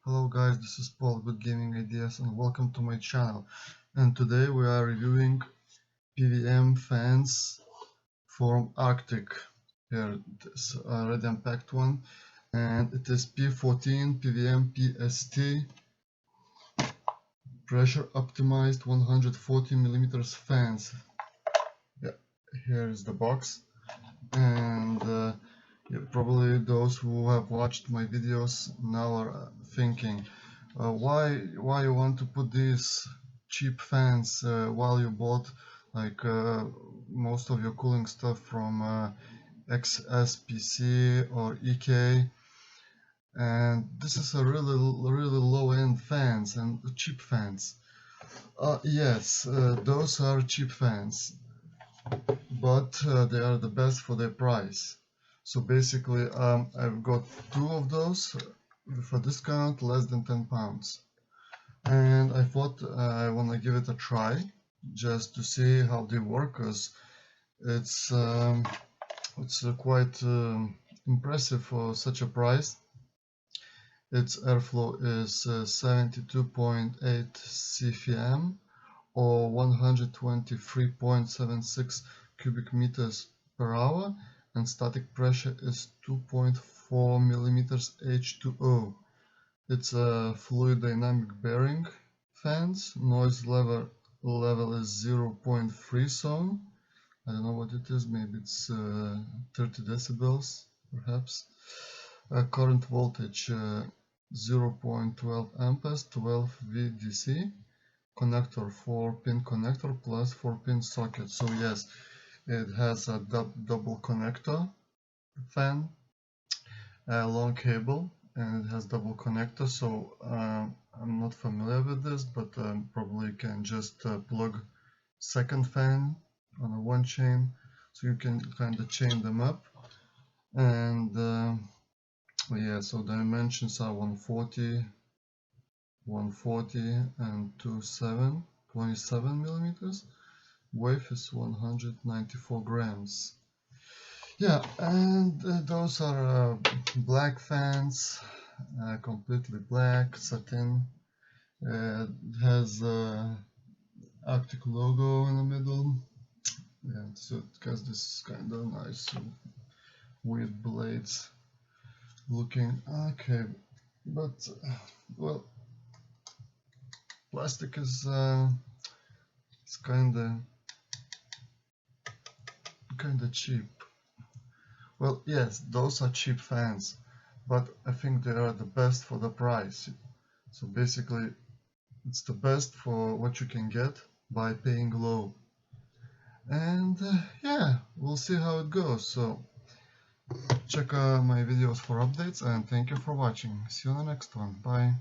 Hello guys, this is Paul with Gaming Ideas and welcome to my channel. And today we are reviewing PWM fans from Arctic. Here this red and packed one, and it is P14 PWM PST pressure optimized 140mm fans. Yeah, here is the box. And yeah, probably those who have watched my videos now are thinking, why you want to put these cheap fans while you bought like most of your cooling stuff from XSPC or EK, and this is a really low-end fans and cheap fans. Yes, those are cheap fans, but they are the best for their price. So basically I've got two of those with a discount less than £10, and I thought I want to give it a try just to see how they work, because it's quite impressive for such a price. Its airflow is 72.8 CFM or 123.76 cubic meters per hour, and static pressure is 2.4 millimeters H2O. It's a fluid dynamic bearing fans. Noise level is 0.3 zone. I don't know what it is, maybe it's 30 decibels perhaps. Current voltage 0.12 amperes, 12 VDC. Connector, 4-pin connector plus 4-pin socket. So yes, it has a double connector fan, a long cable, and it has double connector. So I'm not familiar with this, but probably you can just plug second fan on a one chain, so you can kind of chain them up. And yeah, so the dimensions are 140 and 27 millimeters. Weight is 194 grams. Yeah, and those are black fans, completely black satin. It has Arctic logo in the middle. Yeah, so it has this kind of nice weird blades looking. Okay, but well, plastic is it's kind of cheap. Well, yes, those are cheap fans, but I think they are the best for the price. So basically, it's the best for what you can get by paying low. And yeah, we'll see how it goes. So check my videos for updates, and thank you for watching. See you on the next one. Bye.